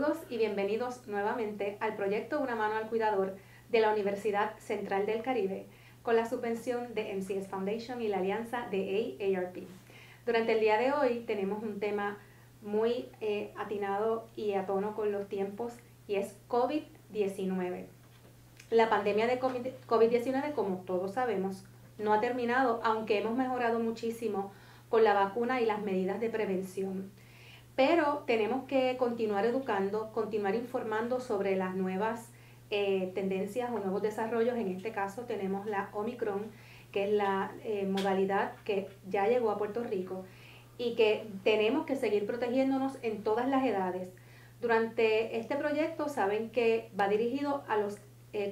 Saludos y bienvenidos nuevamente al proyecto Una Mano al Cuidador de la Universidad Central del Caribe con la subvención de MCS Foundation y la alianza de AARP. Durante el día de hoy tenemos un tema muy atinado y a tono con los tiempos y es COVID-19. La pandemia de COVID-19, como todos sabemos, no ha terminado, aunque hemos mejorado muchísimo con la vacuna y las medidas de prevención. Pero tenemos que continuar educando, continuar informando sobre las nuevas tendencias o nuevos desarrollos. En este caso tenemos la Omicron, que es la modalidad que ya llegó a Puerto Rico y que tenemos que seguir protegiéndonos en todas las edades. Durante este proyecto saben que va dirigido a los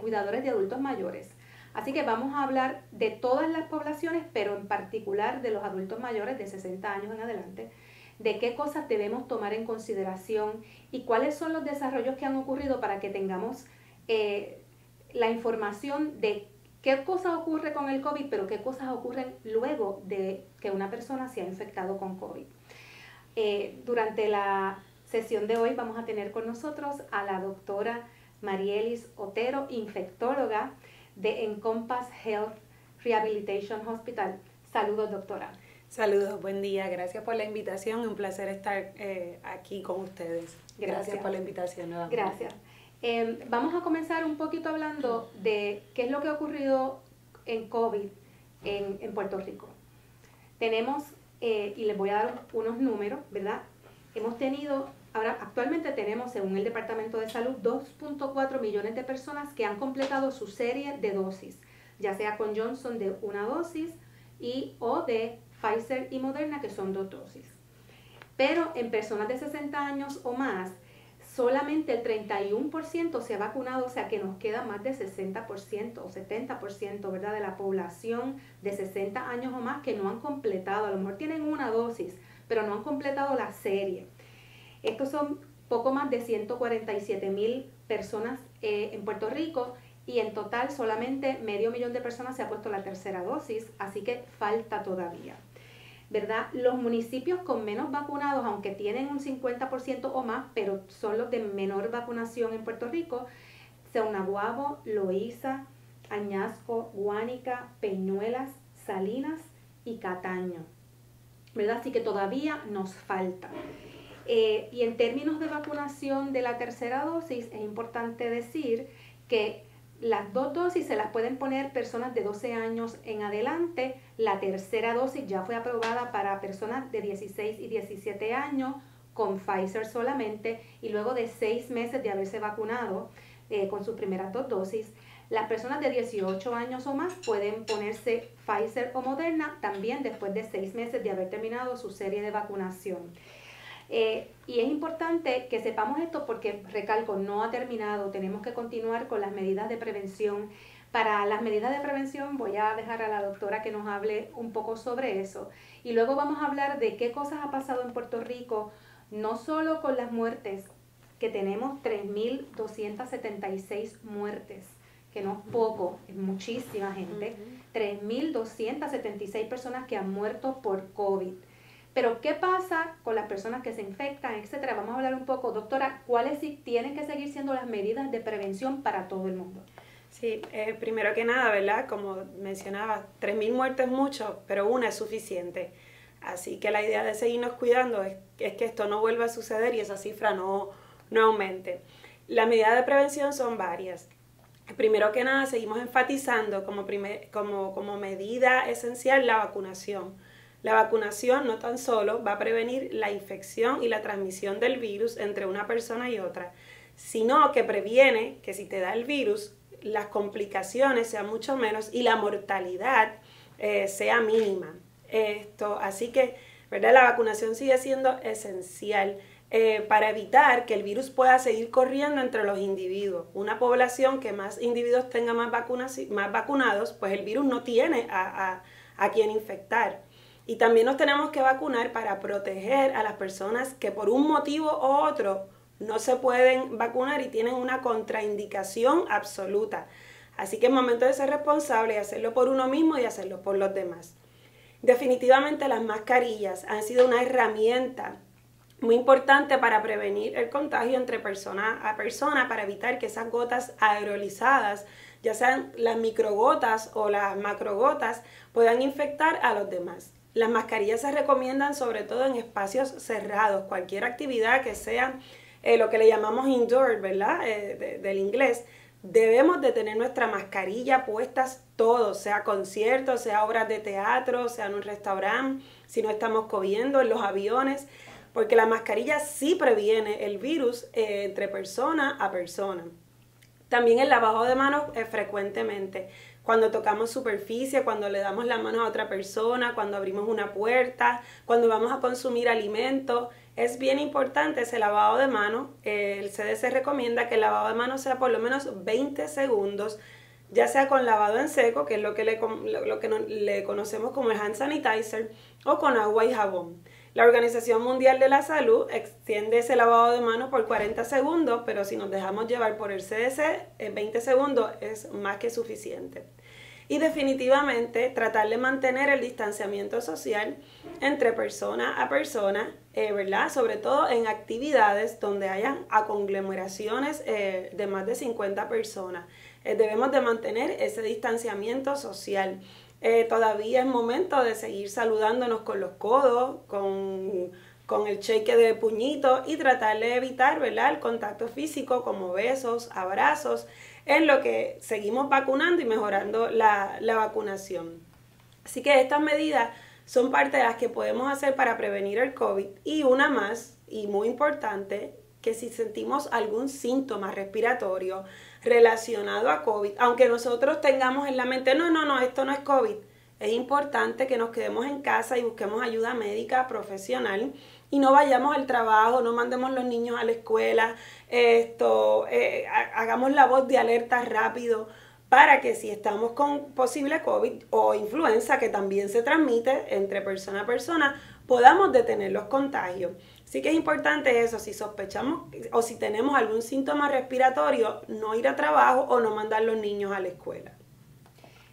cuidadores de adultos mayores. Así que vamos a hablar de todas las poblaciones, pero en particular de los adultos mayores de 60 años en adelante, de qué cosas debemos tomar en consideración y cuáles son los desarrollos que han ocurrido para que tengamos la información de qué cosas ocurre con el COVID, pero qué cosas ocurren luego de que una persona se ha infectado con COVID. Durante la sesión de hoy vamos a tener con nosotros a la doctora Marielis Otero, infectóloga de Encompass Health Rehabilitation Hospital. Saludos, doctora. Saludos, buen día. Gracias por la invitación. Un placer estar aquí con ustedes. Gracias por la invitación nuevamente. Gracias. Vamos a comenzar un poquito hablando de qué es lo que ha ocurrido en COVID en Puerto Rico. Tenemos, y les voy a dar unos números, ¿verdad? Hemos tenido, ahora actualmente tenemos, según el Departamento de Salud, 2.4 millones de personas que han completado su serie de dosis, ya sea con Johnson de una dosis o de Pfizer y Moderna, que son 2 dosis. Pero en personas de 60 años o más, solamente el 31% se ha vacunado, o sea que nos queda más del 60% o 70%, ¿verdad?, de la población de 60 años o más que no han completado. A lo mejor tienen una dosis, pero no han completado la serie. Estos son poco más de 147,000 personas en Puerto Rico, y en total solamente 500,000 de personas se ha puesto la tercera dosis, así que falta todavía, ¿verdad? Los municipios con menos vacunados, aunque tienen un 50% o más, pero son los de menor vacunación en Puerto Rico, son Naguabo, Loíza, Añasco, Guánica, Peñuelas, Salinas y Cataño, ¿verdad? Así que todavía nos falta. Y en términos de vacunación de la tercera dosis, es importante decir que las 2 dosis se las pueden poner personas de 12 años en adelante. La tercera dosis ya fue aprobada para personas de 16 y 17 años con Pfizer solamente, y luego de 6 meses de haberse vacunado con sus primeras 2 dosis. Las personas de 18 años o más pueden ponerse Pfizer o Moderna también después de 6 meses de haber terminado su serie de vacunación. Y es importante que sepamos esto porque, recalco, no ha terminado. Tenemos que continuar con las medidas de prevención. Para las medidas de prevención voy a dejar a la doctora que nos hable un poco sobre eso. Y luego vamos a hablar de qué cosas ha pasado en Puerto Rico, no solo con las muertes, que tenemos 3,276 muertes, que no es poco, es muchísima gente. 3,276 personas que han muerto por COVID. Pero, ¿qué pasa con las personas que se infectan, etcétera? Vamos a hablar un poco, doctora, ¿cuáles tienen que seguir siendo las medidas de prevención para todo el mundo? Sí, primero que nada, ¿verdad? Como mencionaba, 3,000 muertes es mucho, pero una es suficiente. Así que la idea de seguirnos cuidando es que esto no vuelva a suceder y esa cifra no aumente. Las medidas de prevención son varias. Primero que nada, seguimos enfatizando como medida esencial la vacunación. La vacunación no tan solo va a prevenir la infección y la transmisión del virus entre una persona y otra, sino que previene que si te da el virus, las complicaciones sean mucho menos y la mortalidad sea mínima. Así que, ¿verdad?, la vacunación sigue siendo esencial para evitar que el virus pueda seguir corriendo entre los individuos. Una población que más individuos tenga más vacunados, pues el virus no tiene a quien infectar. Y también nos tenemos que vacunar para proteger a las personas que por un motivo u otro no se pueden vacunar y tienen una contraindicación absoluta. Así que es momento de ser responsable y hacerlo por uno mismo y hacerlo por los demás. Definitivamente las mascarillas han sido una herramienta muy importante para prevenir el contagio entre persona a persona, para evitar que esas gotas aerolizadas, ya sean las microgotas o las macrogotas, puedan infectar a los demás. Las mascarillas se recomiendan sobre todo en espacios cerrados, cualquier actividad que sea lo que le llamamos indoor, ¿verdad? Del inglés. Debemos de tener nuestra mascarilla puestas todos, sea conciertos, sea obras de teatro, sea en un restaurante, si no estamos comiendo, en los aviones, porque la mascarilla sí previene el virus entre persona a persona. También el lavado de manos frecuentemente, cuando tocamos superficie, cuando le damos la mano a otra persona, cuando abrimos una puerta, cuando vamos a consumir alimentos. Es bien importante ese lavado de manos. El CDC recomienda que el lavado de manos sea por lo menos 20 segundos, ya sea con lavado en seco, que es lo que le conocemos como el hand sanitizer, o con agua y jabón. La Organización Mundial de la Salud extiende ese lavado de manos por 40 segundos, pero si nos dejamos llevar por el CDC, 20 segundos es más que suficiente. Y definitivamente tratar de mantener el distanciamiento social entre persona a persona, ¿verdad? Sobre todo en actividades donde hayan conglomeraciones de más de 50 personas. Debemos de mantener ese distanciamiento social. Todavía es momento de seguir saludándonos con los codos, con el shake de puñito y tratar de evitar, ¿verdad?, el contacto físico como besos, abrazos, en lo que seguimos vacunando y mejorando la vacunación. Así que estas medidas son parte de las que podemos hacer para prevenir el COVID. Y una más, y muy importante, que si sentimos algún síntoma respiratorio relacionado a COVID, aunque nosotros tengamos en la mente, no, esto no es COVID, es importante que nos quedemos en casa y busquemos ayuda médica profesional y no vayamos al trabajo, no mandemos los niños a la escuela, hagamos la voz de alerta rápido para que si estamos con posible COVID o influenza, que también se transmite entre persona a persona, podamos detener los contagios. Así que es importante eso, si sospechamos o si tenemos algún síntoma respiratorio, no ir a trabajo o no mandar los niños a la escuela.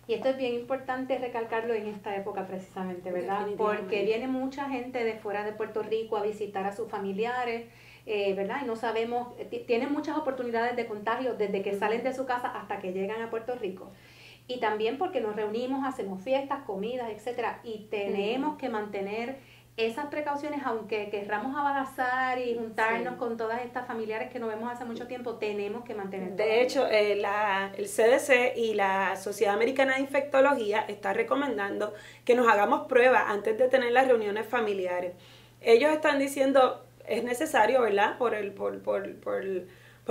Y esto es bien importante recalcarlo en esta época precisamente, ¿verdad? Porque viene mucha gente de fuera de Puerto Rico a visitar a sus familiares, ¿verdad? Y no sabemos, tienen muchas oportunidades de contagio desde que salen de su casa hasta que llegan a Puerto Rico. Y también porque nos reunimos, hacemos fiestas, comidas, etcétera, y tenemos que mantener esas precauciones, aunque querramos abrazar y juntarnos con todas estas familiares que no vemos hace mucho tiempo, tenemos que mantener. De hecho, el CDC y la Sociedad Americana de Infectología está recomendando que nos hagamos pruebas antes de tener las reuniones familiares. Ellos están diciendo, es necesario, ¿verdad?, por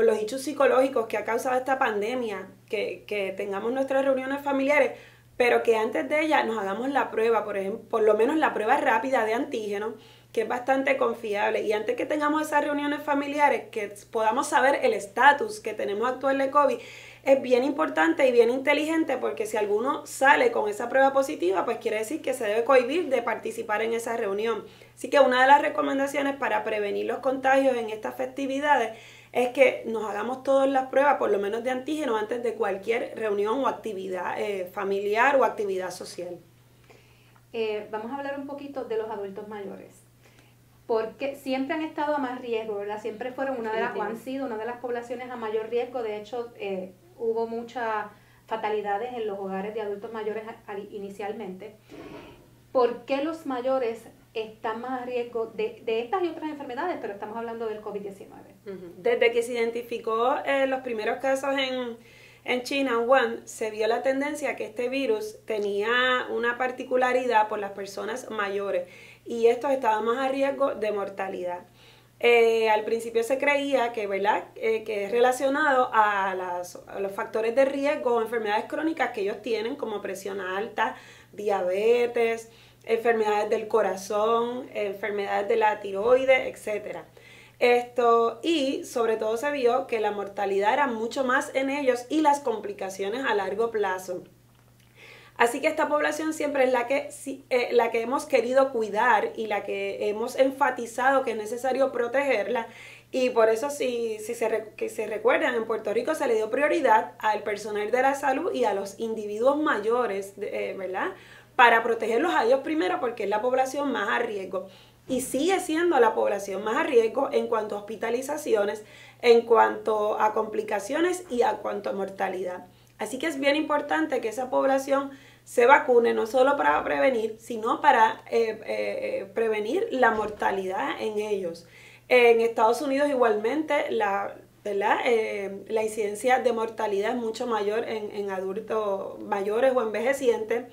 los hechos psicológicos que ha causado esta pandemia, que tengamos nuestras reuniones familiares, pero que antes de ella nos hagamos la prueba, por ejemplo, por lo menos la prueba rápida de antígeno, que es bastante confiable. Y antes que tengamos esas reuniones familiares, que podamos saber el estatus que tenemos actual de COVID, es bien importante y bien inteligente, porque si alguno sale con esa prueba positiva, pues quiere decir que se debe cohibir de participar en esa reunión. Así que una de las recomendaciones para prevenir los contagios en estas festividades es que nos hagamos todas las pruebas, por lo menos de antígeno, antes de cualquier reunión o actividad familiar o actividad social. Vamos a hablar un poquito de los adultos mayores, porque siempre han estado a más riesgo, ¿verdad? Siempre fueron o han sido una de las poblaciones a mayor riesgo. De hecho, hubo muchas fatalidades en los hogares de adultos mayores inicialmente. ¿Por qué los mayores están más a riesgo de estas y otras enfermedades? Pero estamos hablando del COVID-19. Desde que se identificó los primeros casos en China, Wuhan, se vio la tendencia que este virus tenía una particularidad por las personas mayores y estos estaban más a riesgo de mortalidad. Al principio se creía que, ¿verdad?, que es relacionado a los factores de riesgo o enfermedades crónicas que ellos tienen, como presión alta, diabetes, enfermedades del corazón, enfermedades de la tiroides, etcétera. Y sobre todo se vio que la mortalidad era mucho más en ellos y las complicaciones a largo plazo. Así que esta población siempre es la que hemos querido cuidar y la que hemos enfatizado que es necesario protegerla. Y por eso, si se recuerdan, en Puerto Rico se le dio prioridad al personal de la salud y a los individuos mayores, ¿verdad?, para protegerlos a ellos primero, porque es la población más a riesgo. y sigue siendo la población más a riesgo en cuanto a hospitalizaciones, en cuanto a complicaciones y a cuanto a mortalidad. Así que es bien importante que esa población se vacune, no solo para prevenir, sino para prevenir la mortalidad en ellos. En Estados Unidos igualmente la incidencia de mortalidad es mucho mayor en adultos mayores o envejecientes,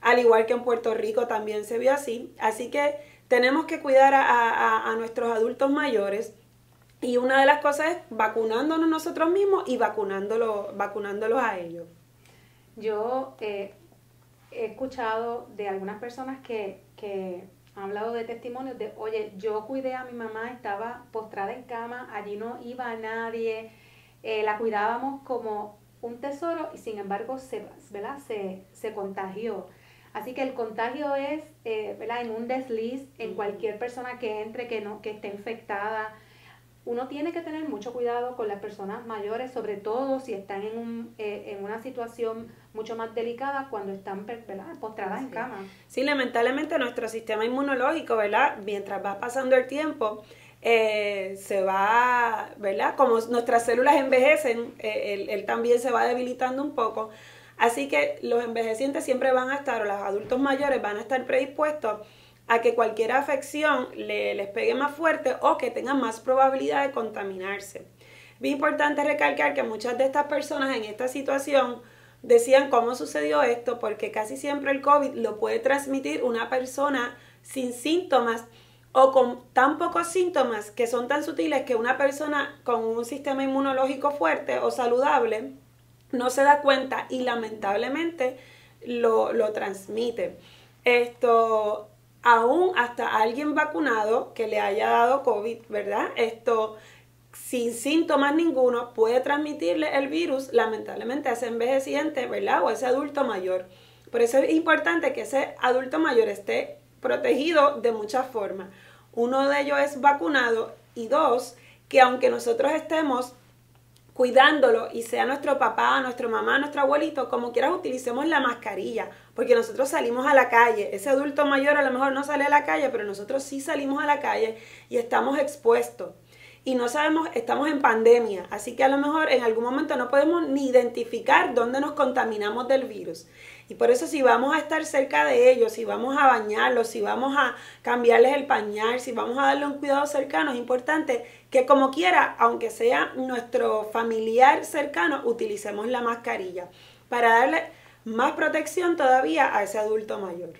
al igual que en Puerto Rico también se vio así. Así que tenemos que cuidar a nuestros adultos mayores, y una de las cosas es vacunándonos nosotros mismos y vacunándolos a ellos. Yo he escuchado de algunas personas que han hablado de testimonios de, oye, yo cuidé a mi mamá, estaba postrada en cama, allí no iba nadie, la cuidábamos como un tesoro y sin embargo se contagió. Así que el contagio es ¿verdad? En un desliz, en cualquier persona que entre, que esté infectada. Uno tiene que tener mucho cuidado con las personas mayores, sobre todo si están en una situación mucho más delicada cuando están, ¿verdad? Postradas en cama. Sí, lamentablemente nuestro sistema inmunológico, ¿verdad? Mientras va pasando el tiempo, se va, ¿verdad? Como nuestras células envejecen, él también se va debilitando un poco. Así que los envejecientes siempre van a estar, o los adultos mayores van a estar predispuestos a que cualquier afección les pegue más fuerte o que tengan más probabilidad de contaminarse. Es bien importante recalcar que muchas de estas personas en esta situación decían cómo sucedió esto, porque casi siempre el COVID lo puede transmitir una persona sin síntomas o con tan pocos síntomas que son tan sutiles que una persona con un sistema inmunológico fuerte o saludable no se da cuenta y lamentablemente lo transmite. Aún hasta alguien vacunado que le haya dado COVID, ¿verdad? Sin síntomas ninguno, puede transmitirle el virus, lamentablemente, a ese envejeciente, ¿verdad? O a ese adulto mayor. Por eso es importante que ese adulto mayor esté protegido de muchas formas. Uno de ellos es vacunado y dos, que aunque nosotros estemos cuidándolo y sea nuestro papá, nuestra mamá, nuestro abuelito, como quieras utilicemos la mascarilla, porque nosotros salimos a la calle. Ese adulto mayor a lo mejor no sale a la calle, pero nosotros sí salimos a la calle y estamos expuestos. Y no sabemos, estamos en pandemia, así que a lo mejor en algún momento no podemos ni identificar dónde nos contaminamos del virus. Y por eso si vamos a estar cerca de ellos, si vamos a bañarlos, si vamos a cambiarles el pañal, si vamos a darle un cuidado cercano, es importante que como quiera, aunque sea nuestro familiar cercano, utilicemos la mascarilla para darle más protección todavía a ese adulto mayor.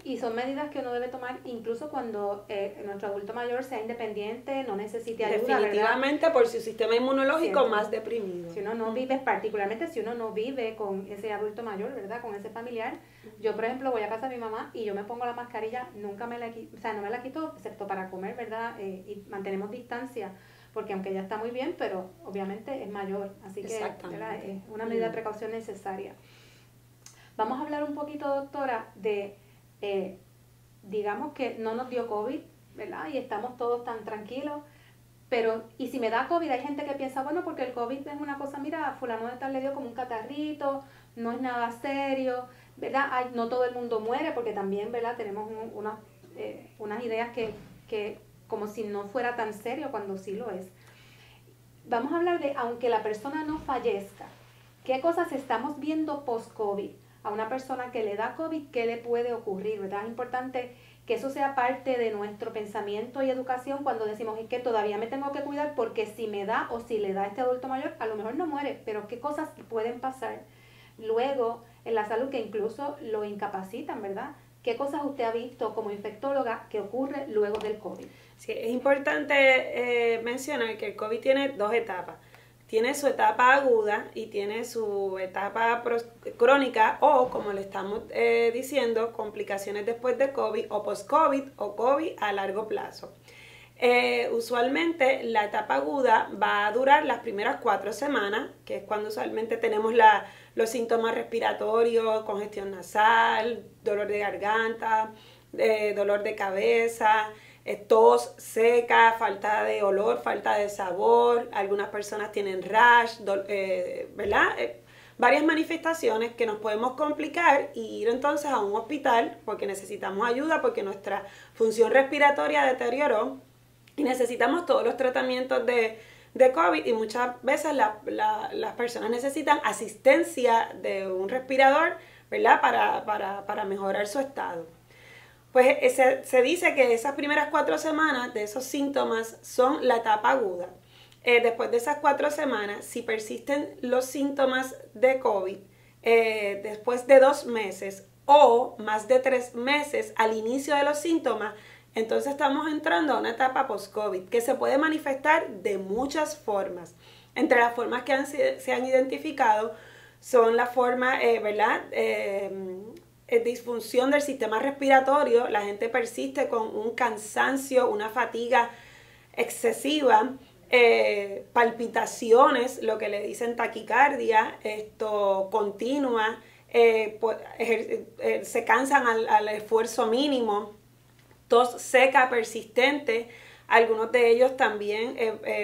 Y son medidas que uno debe tomar incluso cuando nuestro adulto mayor sea independiente, no necesite ayuda, definitivamente, ¿verdad? Por su sistema inmunológico más deprimido. Si uno no vive, particularmente si uno no vive con ese adulto mayor, ¿verdad? Con ese familiar. Yo, por ejemplo, voy a casa de mi mamá y yo me pongo la mascarilla, nunca me la quito, o sea, no me la quito excepto para comer, ¿verdad? Y mantenemos distancia, porque aunque ella está muy bien, pero obviamente es mayor, así que ¿verdad? Es una medida de precaución necesaria. Vamos a hablar un poquito, doctora, de digamos que no nos dio COVID, ¿verdad? Y estamos todos tan tranquilos, pero, y si me da COVID, hay gente que piensa, bueno, porque el COVID es una cosa, mira, fulano de tal le dio como un catarrito, no es nada serio, ¿verdad? No todo el mundo muere, porque también, ¿verdad? Tenemos unas ideas que como si no fuera tan serio cuando sí lo es. Vamos a hablar de, aunque la persona no fallezca, ¿qué cosas estamos viendo post-COVID? A una persona que le da COVID, ¿qué le puede ocurrir? ¿Verdad? Es importante que eso sea parte de nuestro pensamiento y educación cuando decimos, es que todavía me tengo que cuidar porque si me da o si le da a este adulto mayor, a lo mejor no muere, pero qué cosas pueden pasar luego en la salud que incluso lo incapacitan, ¿verdad? ¿Qué cosas usted ha visto como infectóloga que ocurre luego del COVID? Sí, es importante mencionar que el COVID tiene dos etapas. Tiene su etapa aguda y tiene su etapa crónica o, como le estamos diciendo, complicaciones después de COVID o post-COVID o COVID a largo plazo. Usualmente la etapa aguda va a durar las primeras 4 semanas, que es cuando usualmente tenemos los síntomas respiratorios, congestión nasal, dolor de garganta, dolor de cabeza, tos seca, falta de olor, falta de sabor, algunas personas tienen rash, ¿verdad? varias manifestaciones que nos podemos complicar y ir entonces a un hospital porque necesitamos ayuda, porque nuestra función respiratoria deterioró y necesitamos todos los tratamientos de COVID y muchas veces las personas necesitan asistencia de un respirador, ¿verdad? Para mejorar su estado. Pues se dice que esas primeras 4 semanas de esos síntomas son la etapa aguda. Después de esas 4 semanas, si persisten los síntomas de COVID, después de 2 meses o más de 3 meses al inicio de los síntomas, entonces estamos entrando a una etapa post-COVID que se puede manifestar de muchas formas. Entre las formas que se han identificado son la forma, ¿verdad? Disfunción del sistema respiratorio, la gente persiste con un cansancio, una fatiga excesiva, palpitaciones, lo que le dicen taquicardia, continua, se cansan al esfuerzo mínimo, tos seca persistente, algunos de ellos también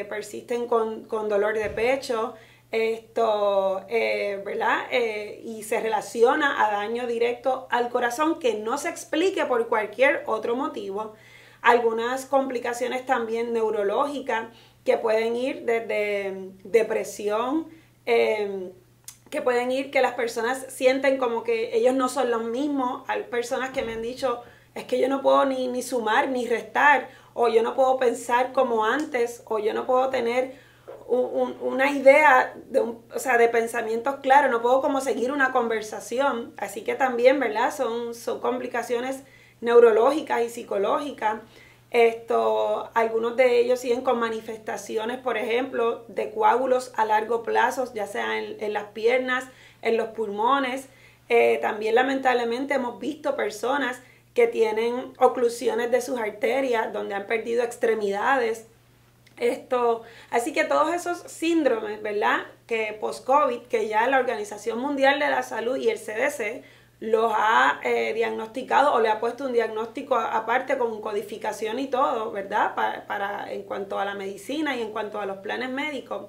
persisten con dolor de pecho, ¿verdad? Y se relaciona a daño directo al corazón que no se explique por cualquier otro motivo. Algunas complicaciones también neurológicas que pueden ir desde depresión, que pueden ir que las personas sienten como que ellos no son los mismos. Hay personas que me han dicho, es que yo no puedo ni sumar ni restar, o yo no puedo pensar como antes, o yo no puedo tener una idea de pensamientos claros, no puedo como seguir una conversación. Así que también, ¿verdad? Son complicaciones neurológicas y psicológicas. Algunos de ellos siguen con manifestaciones, por ejemplo, de coágulos a largo plazo, ya sea en las piernas, en los pulmones. También lamentablemente hemos visto personas que tienen oclusiones de sus arterias, donde han perdido extremidades. Así que todos esos síndromes, ¿verdad? Que post-COVID, que ya la Organización Mundial de la Salud y el CDC los ha diagnosticado o le ha puesto un diagnóstico aparte con codificación y todo, ¿verdad? En cuanto a la medicina y en cuanto a los planes médicos.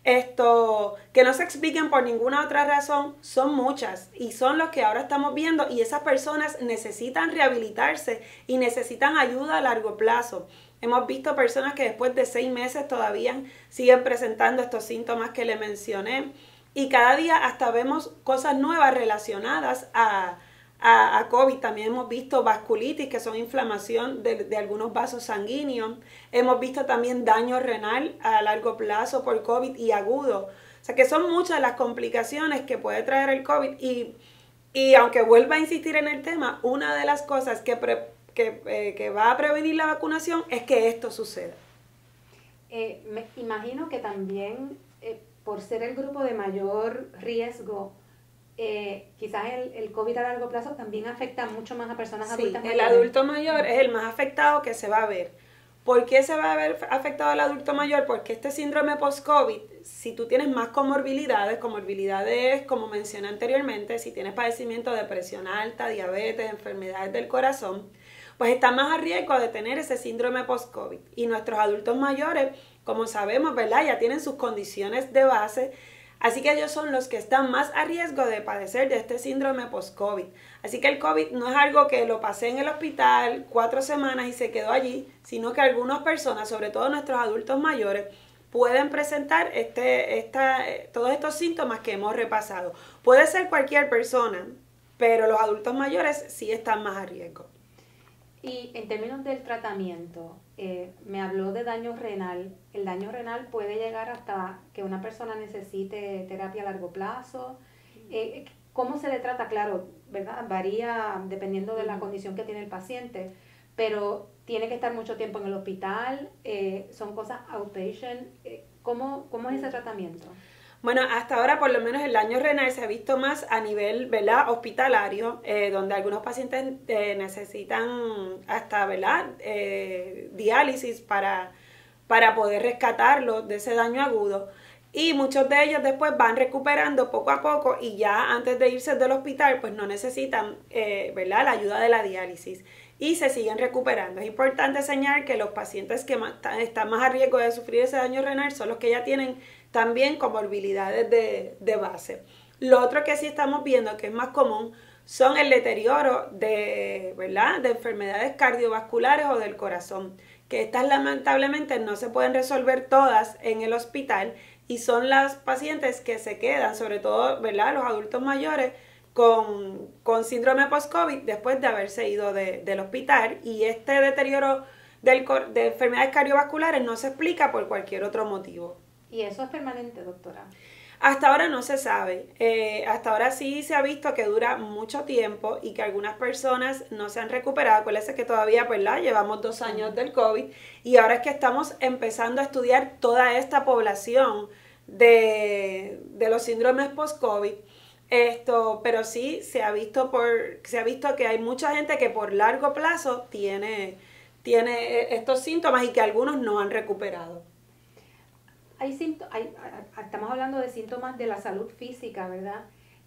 Que no se expliquen por ninguna otra razón, son muchas y son los que ahora estamos viendo, y esas personas necesitan rehabilitarse y necesitan ayuda a largo plazo. Hemos visto personas que después de 6 meses todavía siguen presentando estos síntomas que le mencioné, y cada día hasta vemos cosas nuevas relacionadas a COVID. También hemos visto vasculitis, que son inflamación de algunos vasos sanguíneos. Hemos visto también daño renal a largo plazo por COVID y agudo. O sea que son muchas las complicaciones que puede traer el COVID, y aunque vuelva a insistir en el tema, una de las cosas que va a prevenir la vacunación es que esto suceda. Me imagino que también por ser el grupo de mayor riesgo, quizás el COVID a largo plazo también afecta mucho más a personas adultas mayores. El adulto mayor es el más afectado que se va a ver. ¿Por qué se va a ver afectado el adulto mayor? Porque este síndrome post-COVID, si tú tienes más comorbilidades, como mencioné anteriormente, si tienes padecimiento de presión alta, diabetes, enfermedades del corazón, pues está más a riesgo de tener ese síndrome post-COVID. Y nuestros adultos mayores, como sabemos, ¿verdad? Ya tienen sus condiciones de base, así que ellos son los que están más a riesgo de padecer de este síndrome post-COVID. Así que el COVID no es algo que lo pasé en el hospital 4 semanas y se quedó allí, sino que algunas personas, sobre todo nuestros adultos mayores, pueden presentar todos estos síntomas que hemos repasado. Puede ser cualquier persona, pero los adultos mayores sí están más a riesgo. Y en términos del tratamiento, me habló de daño renal. ¿El daño renal puede llegar hasta que una persona necesite terapia a largo plazo? ¿Cómo se le trata? Claro, ¿verdad? Varía dependiendo de la condición que tiene el paciente, pero tiene que estar mucho tiempo en el hospital, son cosas outpatient. ¿Cómo es ese tratamiento? Bueno, hasta ahora por lo menos el daño renal se ha visto más a nivel, ¿verdad?, hospitalario, donde algunos pacientes necesitan hasta, ¿verdad?, diálisis para poder rescatarlos de ese daño agudo. Y muchos de ellos después van recuperando poco a poco y ya antes de irse del hospital pues no necesitan, ¿verdad?, la ayuda de la diálisis y se siguen recuperando. Es importante señalar que los pacientes que están más a riesgo de sufrir ese daño renal son los que ya tienen también comorbilidades de base. Lo otro que sí estamos viendo, que es más común, son el deterioro de, ¿verdad?, de enfermedades cardiovasculares o del corazón, que estas lamentablemente no se pueden resolver todas en el hospital y son las pacientes que se quedan, sobre todo, ¿verdad?, los adultos mayores con síndrome post-COVID después de haberse ido del hospital, y este deterioro de enfermedades cardiovasculares no se explica por cualquier otro motivo. ¿Y eso es permanente, doctora? Hasta ahora no se sabe. Hasta ahora sí se ha visto que dura mucho tiempo y que algunas personas no se han recuperado. Acuérdense que todavía, pues, llevamos 2 años del COVID y ahora es que estamos empezando a estudiar toda esta población de los síndromes post-COVID. Pero sí se ha visto que hay mucha gente que por largo plazo tiene estos síntomas y que algunos no han recuperado. Estamos hablando de síntomas de la salud física, ¿verdad?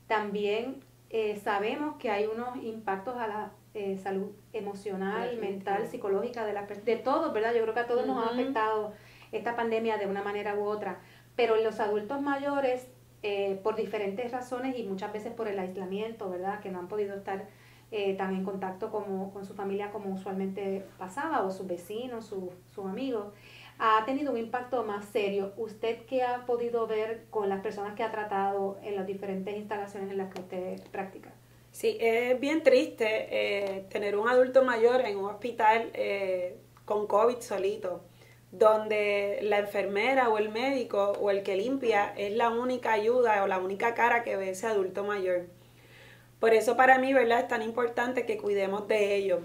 También sabemos que hay unos impactos a la salud emocional, mental, psicológica, de todos, ¿verdad? Yo creo que a todos nos ha afectado esta pandemia de una manera u otra, pero en los adultos mayores, por diferentes razones y muchas veces por el aislamiento, ¿verdad? Que no han podido estar tan en contacto con su familia como usualmente pasaba, o sus vecinos, sus amigos, ha tenido un impacto más serio. ¿Usted qué ha podido ver con las personas que ha tratado en las diferentes instalaciones en las que usted practica? Sí, es bien triste tener un adulto mayor en un hospital con COVID solito, donde la enfermera o el médico o el que limpia es la única ayuda o la única cara que ve ese adulto mayor. Por eso para mí, ¿verdad?, es tan importante que cuidemos de ellos.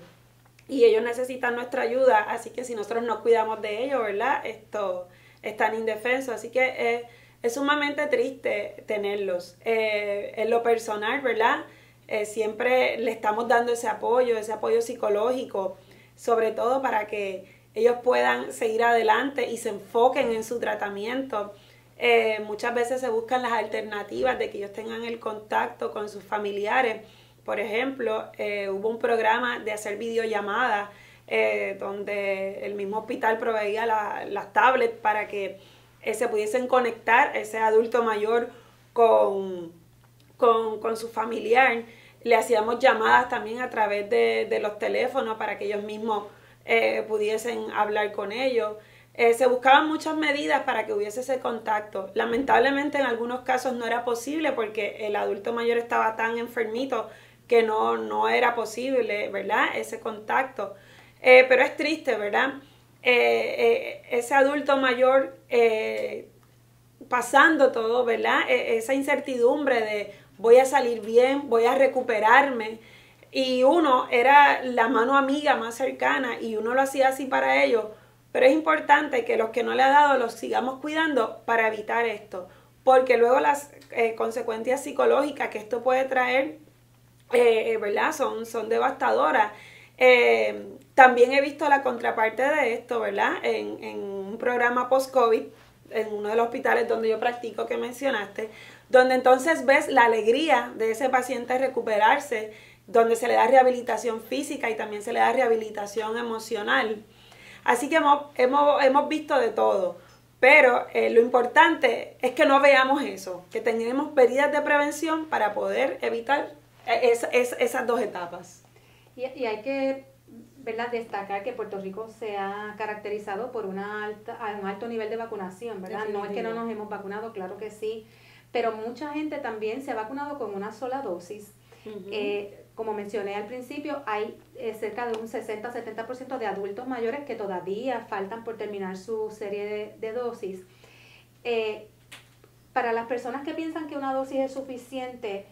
Y ellos necesitan nuestra ayuda, así que si nosotros no cuidamos de ellos, ¿verdad?, esto están indefensos. Así que es sumamente triste tenerlos. En lo personal, ¿verdad?, siempre le estamos dando ese apoyo psicológico, sobre todo para que ellos puedan seguir adelante y se enfoquen en su tratamiento. Muchas veces se buscan las alternativas de que ellos tengan el contacto con sus familiares. Por ejemplo, hubo un programa de hacer videollamadas donde el mismo hospital proveía las tablets para que se pudiesen conectar ese adulto mayor con su familiar. Le hacíamos llamadas también a través de los teléfonos para que ellos mismos pudiesen hablar con ellos. Se buscaban muchas medidas para que hubiese ese contacto. Lamentablemente en algunos casos no era posible porque el adulto mayor estaba tan enfermito que no era posible, ¿verdad?, ese contacto. Pero es triste, ¿verdad?, ese adulto mayor pasando todo, ¿verdad?, esa incertidumbre de voy a salir bien, voy a recuperarme. Y uno era la mano amiga más cercana y uno lo hacía así para ellos. Pero es importante que los que no le ha dado los sigamos cuidando para evitar esto. Porque luego las consecuencias psicológicas que esto puede traer, ¿verdad?, son devastadoras. También he visto la contraparte de esto, ¿verdad?, en un programa post-COVID, en uno de los hospitales donde yo practico que mencionaste, donde entonces ves la alegría de ese paciente recuperarse, donde se le da rehabilitación física y también se le da rehabilitación emocional. Así que hemos visto de todo, pero lo importante es que no veamos eso, que tengamos medidas de prevención para poder evitar esas dos etapas. Y hay que, ¿verdad?, destacar que Puerto Rico se ha caracterizado por un alto nivel de vacunación, ¿verdad? No es que no nos hemos vacunado, claro que sí, pero mucha gente también se ha vacunado con una sola dosis. Como mencioné al principio, hay cerca de un 60-70% de adultos mayores que todavía faltan por terminar su serie de dosis. Para las personas que piensan que una dosis es suficiente,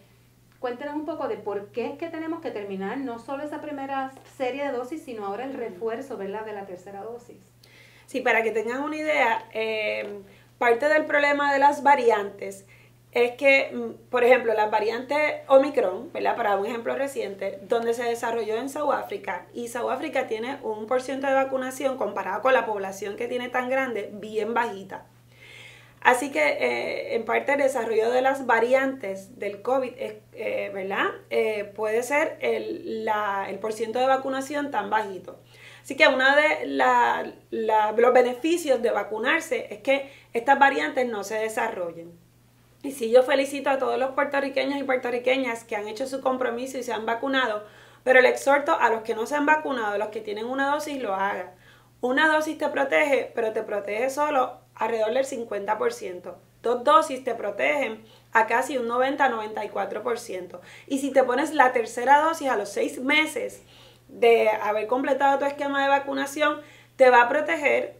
cuéntenos un poco de por qué es que tenemos que terminar no solo esa primera serie de dosis, sino ahora el refuerzo, ¿verdad?, de la tercera dosis. Sí, para que tengan una idea, parte del problema de las variantes es que, por ejemplo, la variante Omicron, ¿verdad?, para un ejemplo reciente, donde se desarrolló en Sudáfrica, y Sudáfrica tiene un % de vacunación comparado con la población que tiene tan grande, bien bajita. Así que, en parte, el desarrollo de las variantes del COVID, ¿verdad?, puede ser el % de vacunación tan bajito. Así que uno de los beneficios de vacunarse es que estas variantes no se desarrollen. Y sí, yo felicito a todos los puertorriqueños y puertorriqueñas que han hecho su compromiso y se han vacunado, pero le exhorto a los que no se han vacunado, los que tienen una dosis, lo hagan. Una dosis te protege, pero te protege solo alrededor del 50%. 2 dosis te protegen a casi un 90-94%. Y si te pones la tercera dosis a los 6 meses de haber completado tu esquema de vacunación, te va a proteger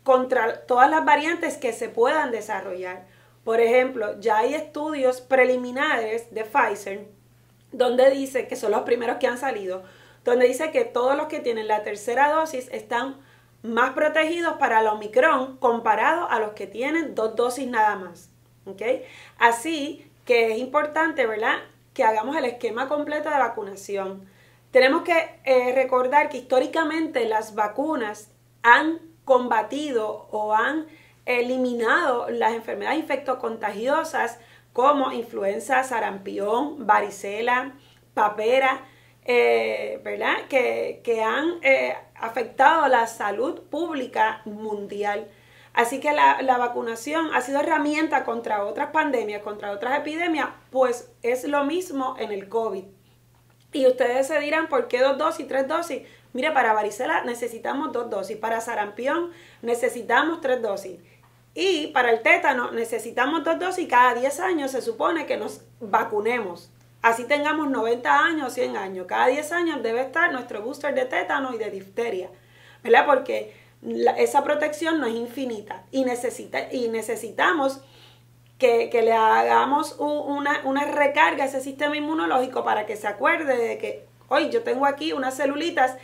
contra todas las variantes que se puedan desarrollar. Por ejemplo, ya hay estudios preliminares de Pfizer donde dice, que son los primeros que han salido, donde dice que todos los que tienen la tercera dosis están más protegidos para el Omicron comparado a los que tienen 2 dosis nada más. ¿Okay? Así que es importante, ¿verdad?, que hagamos el esquema completo de vacunación. Tenemos que recordar que históricamente las vacunas han combatido o han eliminado las enfermedades infectocontagiosas como influenza, sarampión, varicela, papera, ¿verdad?, que han afectado la salud pública mundial. Así que la vacunación ha sido herramienta contra otras pandemias, contra otras epidemias, pues es lo mismo en el COVID. Y ustedes se dirán, ¿por qué 2 dosis, 3 dosis? Mire, para varicela necesitamos 2 dosis, para sarampión necesitamos 3 dosis. Y para el tétano necesitamos 2 dosis y cada 10 años se supone que nos vacunemos. Así tengamos 90 años o 100 años. Cada 10 años debe estar nuestro booster de tétano y de difteria, ¿verdad? Porque esa protección no es infinita y necesitamos que le hagamos una recarga a ese sistema inmunológico para que se acuerde de que hoy yo tengo aquí unas celulitas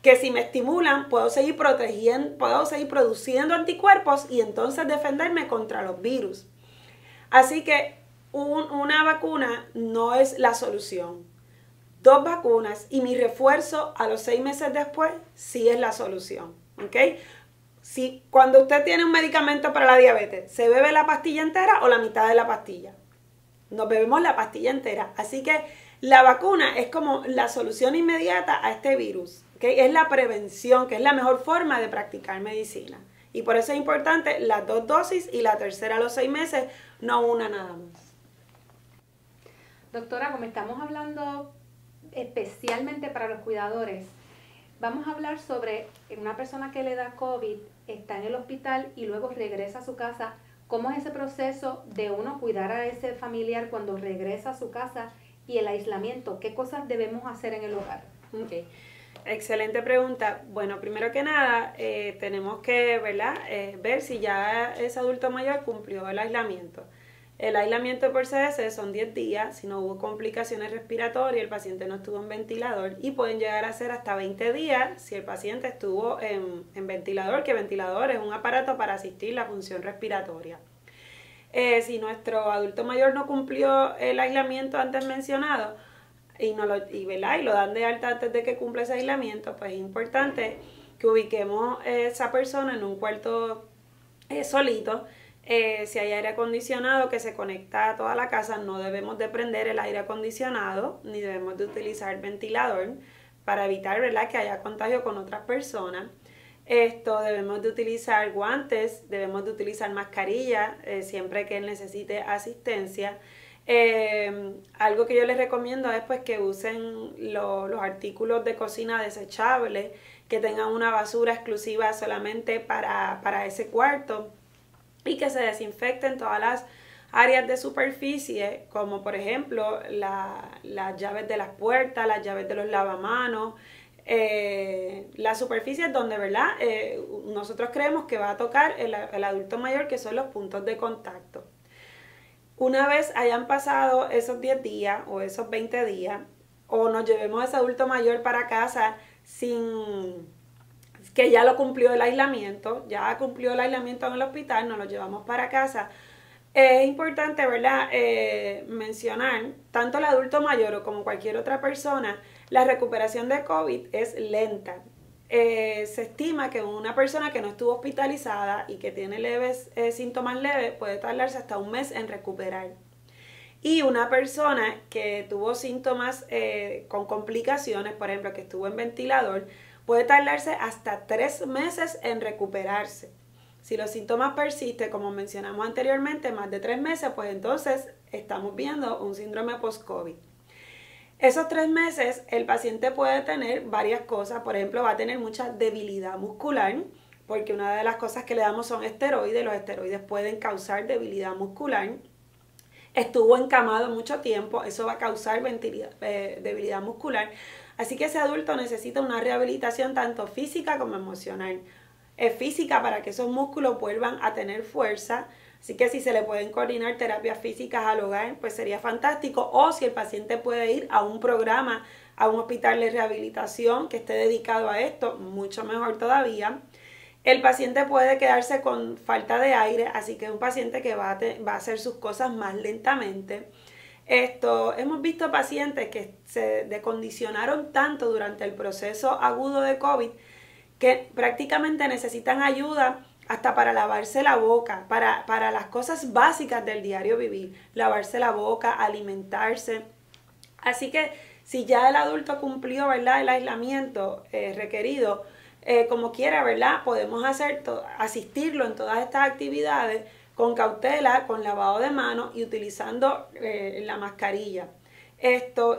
que si me estimulan puedo seguir protegiendo, puedo seguir produciendo anticuerpos y entonces defenderme contra los virus. Así que una vacuna no es la solución. 2 vacunas y mi refuerzo a los 6 meses después sí es la solución. ¿Ok? Si cuando usted tiene un medicamento para la diabetes, ¿se bebe la pastilla entera o la mitad de la pastilla? Nos bebemos la pastilla entera. Así que la vacuna es como la solución inmediata a este virus. ¿Okay? Es la prevención, que es la mejor forma de practicar medicina. Y por eso es importante las 2 dosis y la tercera a los 6 meses, no una nada más. Doctora, como estamos hablando especialmente para los cuidadores, vamos a hablar sobre una persona que le da COVID, está en el hospital y luego regresa a su casa. ¿Cómo es ese proceso de uno cuidar a ese familiar cuando regresa a su casa y el aislamiento? ¿Qué cosas debemos hacer en el hogar? Okay. Excelente pregunta. Bueno, primero que nada, tenemos que, ¿verdad?, ver si ya ese adulto mayor cumplió el aislamiento. El aislamiento por CDC son 10 días, si no hubo complicaciones respiratorias, el paciente no estuvo en ventilador, y pueden llegar a ser hasta 20 días si el paciente estuvo en ventilador, que ventilador es un aparato para asistir la función respiratoria. Si nuestro adulto mayor no cumplió el aislamiento antes mencionado y lo dan de alta antes de que cumpla ese aislamiento, pues es importante que ubiquemos a esa persona en un cuarto solito. Si hay aire acondicionado que se conecta a toda la casa, no debemos de prender el aire acondicionado ni debemos de utilizar ventilador para evitar, ¿verdad?, que haya contagio con otras personas. Debemos de utilizar guantes, debemos de utilizar mascarilla siempre que él necesite asistencia. Algo que yo les recomiendo es pues que usen los artículos de cocina desechables, que tengan una basura exclusiva solamente para ese cuarto, y que se desinfecten todas las áreas de superficie, como por ejemplo las llaves de las puertas, las llaves de los lavamanos, las superficies donde, ¿verdad?, nosotros creemos que va a tocar el adulto mayor, que son los puntos de contacto. Una vez hayan pasado esos 10 días o esos 20 días, o nos llevemos a ese adulto mayor para casa sin que ya lo cumplió el aislamiento, ya cumplió el aislamiento en el hospital, nos lo llevamos para casa. Es importante, ¿verdad?, mencionar, tanto el adulto mayor como cualquier otra persona, la recuperación de COVID es lenta. Se estima que una persona que no estuvo hospitalizada y que tiene síntomas leves puede tardarse hasta un mes en recuperar. Y una persona que tuvo síntomas con complicaciones, por ejemplo, que estuvo en ventilador, puede tardarse hasta 3 meses en recuperarse. Si los síntomas persisten, como mencionamos anteriormente, más de 3 meses, pues entonces estamos viendo un síndrome post-COVID. Esos 3 meses el paciente puede tener varias cosas, por ejemplo va a tener mucha debilidad muscular, porque una de las cosas que le damos son esteroides, los esteroides pueden causar debilidad muscular. Estuvo encamado mucho tiempo, eso va a causar debilidad muscular, así que ese adulto necesita una rehabilitación tanto física como emocional. Física para que esos músculos vuelvan a tener fuerza. Así que si se le pueden coordinar terapias físicas al hogar, pues sería fantástico. O si el paciente puede ir a un programa, a un hospital de rehabilitación que esté dedicado a esto, mucho mejor todavía. El paciente puede quedarse con falta de aire, así que es un paciente que va a hacer sus cosas más lentamente. Hemos visto pacientes que se decondicionaron tanto durante el proceso agudo de COVID que prácticamente necesitan ayuda hasta para lavarse la boca, para las cosas básicas del diario vivir, lavarse la boca, alimentarse. Así que si ya el adulto cumplió, ¿verdad?, el aislamiento requerido, como quiera, ¿verdad?, podemos asistirlo en todas estas actividades con cautela, con lavado de manos y utilizando la mascarilla.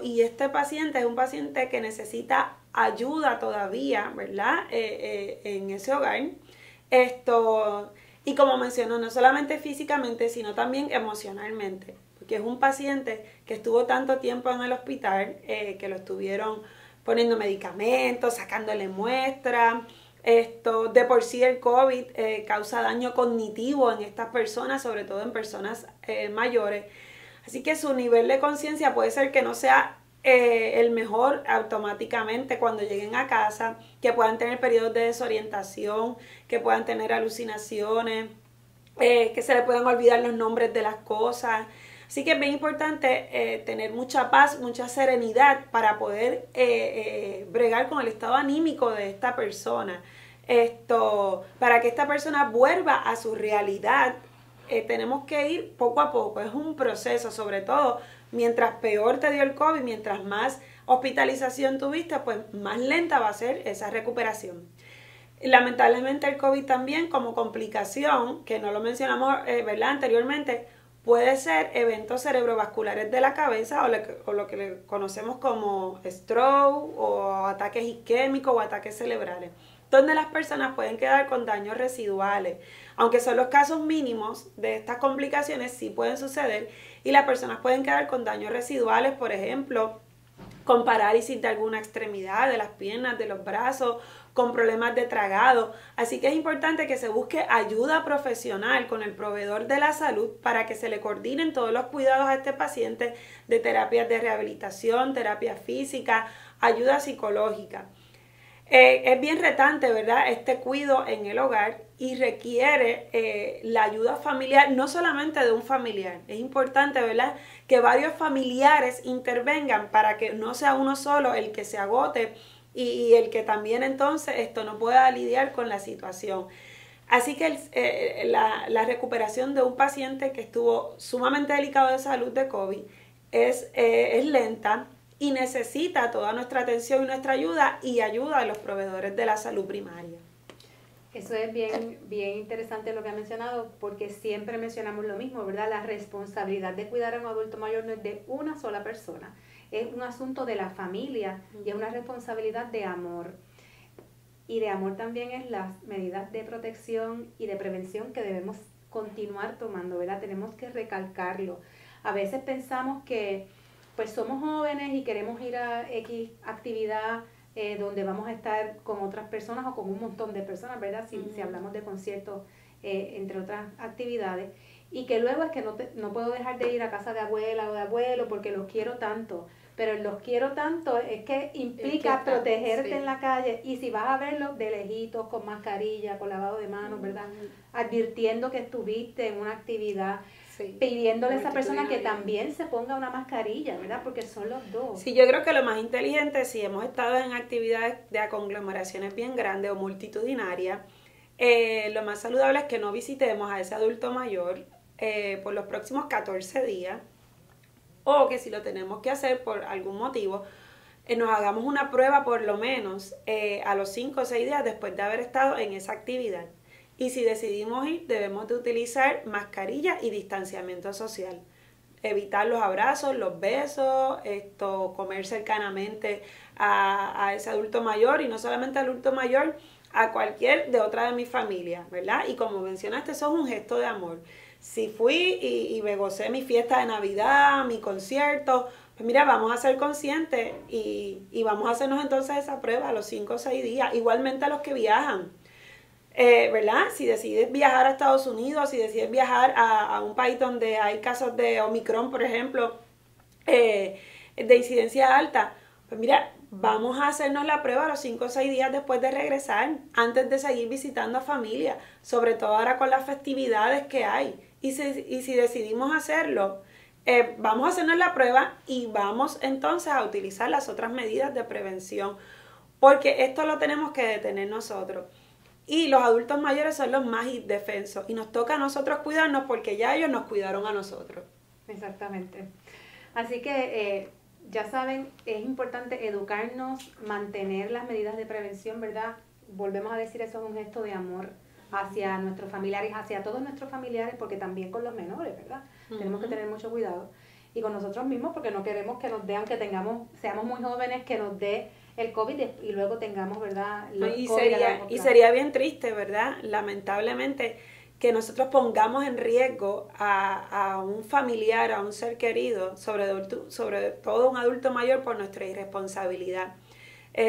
Y este paciente es un paciente que necesita ayuda todavía, ¿verdad?, en ese hogar. Y como mencionó, no solamente físicamente, sino también emocionalmente, porque es un paciente que estuvo tanto tiempo en el hospital, que lo estuvieron poniendo medicamentos, sacándole muestras. De por sí el COVID causa daño cognitivo en estas personas, sobre todo en personas mayores. Así que su nivel de conciencia puede ser que no sea el mejor automáticamente cuando lleguen a casa, que puedan tener periodos de desorientación, que puedan tener alucinaciones, que se le puedan olvidar los nombres de las cosas. Así que es bien importante tener mucha paz, mucha serenidad para poder bregar con el estado anímico de esta persona. Para que esta persona vuelva a su realidad, tenemos que ir poco a poco. Es un proceso, sobre todo mientras peor te dio el COVID, mientras más hospitalización tuviste, pues más lenta va a ser esa recuperación. Lamentablemente el COVID también, como complicación, que no lo mencionamos ¿verdad?, anteriormente, puede ser eventos cerebrovasculares de la cabeza o lo que le conocemos como stroke o ataques isquémicos o ataques cerebrales, donde las personas pueden quedar con daños residuales. Aunque son los casos mínimos de estas complicaciones, sí pueden suceder y las personas pueden quedar con daños residuales, por ejemplo, con parálisis de alguna extremidad, de las piernas, de los brazos, con problemas de tragado. Así que es importante que se busque ayuda profesional con el proveedor de la salud para que se le coordinen todos los cuidados a este paciente de terapias de rehabilitación, terapia física, ayuda psicológica. Es bien retante, ¿verdad?, este cuidado en el hogar y requiere la ayuda familiar, no solamente de un familiar. Es importante, ¿verdad?, que varios familiares intervengan para que no sea uno solo el que se agote y el que también entonces no pueda lidiar con la situación. Así que la recuperación de un paciente que estuvo sumamente delicado de salud de COVID es lenta y necesita toda nuestra atención y nuestra ayuda y ayuda de los proveedores de la salud primaria. Eso es bien interesante lo que ha mencionado, porque siempre mencionamos lo mismo, ¿verdad? La responsabilidad de cuidar a un adulto mayor no es de una sola persona, es un asunto de la familia y es una responsabilidad de amor. Y de amor también es las medidas de protección y de prevención que debemos continuar tomando, ¿verdad? Tenemos que recalcarlo. A veces pensamos que pues somos jóvenes y queremos ir a X actividad donde vamos a estar con otras personas o con un montón de personas, ¿verdad? Si hablamos de conciertos, entre otras actividades. Y que luego es que no puedo dejar de ir a casa de abuela o de abuelo porque los quiero tanto. Pero los quiero tanto es que implica protegerte en la calle. Y si vas a verlos de lejitos, con mascarilla, con lavado de manos, ¿verdad? Advirtiendo que estuviste en una actividad. Pidiéndole a esa persona que también se ponga una mascarilla, ¿verdad? Porque son los dos. Sí, yo creo que lo más inteligente, si hemos estado en actividades de conglomeraciones bien grandes o multitudinarias, lo más saludable es que no visitemos a ese adulto mayor por los próximos 14 días, o que si lo tenemos que hacer por algún motivo, nos hagamos una prueba por lo menos a los 5 o 6 días después de haber estado en esa actividad. Y si decidimos ir, debemos de utilizar mascarilla y distanciamiento social. Evitar los abrazos, los besos, comer cercanamente a ese adulto mayor, y no solamente al adulto mayor, a cualquier de otra de mi familia, ¿verdad? Y como mencionaste, eso es un gesto de amor. Si fui y me gocé mi fiesta de Navidad, mi concierto, pues mira, vamos a ser conscientes y vamos a hacernos entonces esa prueba a los 5 o 6 días. Igualmente a los que viajan, ¿verdad? Si decides viajar a Estados Unidos, si decides viajar a un país donde hay casos de Omicron, por ejemplo, de incidencia alta, pues mira, vamos a hacernos la prueba a los 5 o 6 días después de regresar, antes de seguir visitando a familia, sobre todo ahora con las festividades que hay. Y si decidimos hacerlo, vamos a hacernos la prueba y vamos entonces a utilizar las otras medidas de prevención, porque esto lo tenemos que detener nosotros. Y los adultos mayores son los más indefensos y nos toca a nosotros cuidarnos porque ya ellos nos cuidaron a nosotros. Exactamente. Así que ya saben, es importante educarnos, mantener las medidas de prevención, ¿verdad? Volvemos a decir, eso es un gesto de amor hacia nuestros familiares, hacia todos nuestros familiares, porque también con los menores, ¿verdad? Tenemos que tener mucho cuidado. Y con nosotros mismos, porque no queremos que nos dé, aunque seamos muy jóvenes, que nos dé el COVID y luego tengamos, ¿verdad? Y sería bien triste, ¿verdad? Lamentablemente, que nosotros pongamos en riesgo a un familiar, a un ser querido, sobre todo un adulto mayor, por nuestra irresponsabilidad.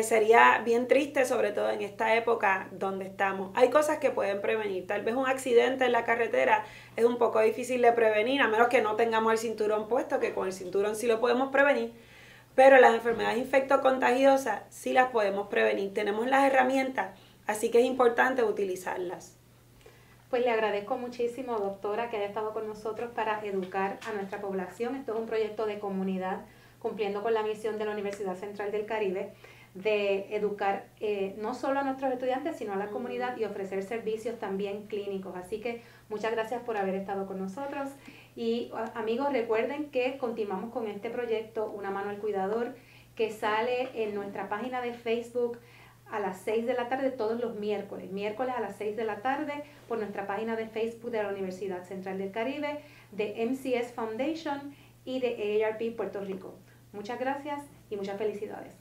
Sería bien triste, sobre todo en esta época donde estamos. Hay cosas que pueden prevenir. Tal vez un accidente en la carretera es un poco difícil de prevenir, a menos que no tengamos el cinturón puesto, que con el cinturón sí lo podemos prevenir. Pero las enfermedades infectocontagiosas sí las podemos prevenir. Tenemos las herramientas, así que es importante utilizarlas. Pues le agradezco muchísimo, doctora, que haya estado con nosotros para educar a nuestra población. Esto es un proyecto de comunidad, cumpliendo con la misión de la Universidad Central del Caribe, de educar no solo a nuestros estudiantes, sino a la comunidad y ofrecer servicios también clínicos. Así que muchas gracias por haber estado con nosotros. Y amigos, recuerden que continuamos con este proyecto, Una Mano al Cuidador, que sale en nuestra página de Facebook a las 6 de la tarde todos los miércoles a las 6 de la tarde, por nuestra página de Facebook de la Universidad Central del Caribe, de MCS Foundation y de AARP Puerto Rico. Muchas gracias y muchas felicidades.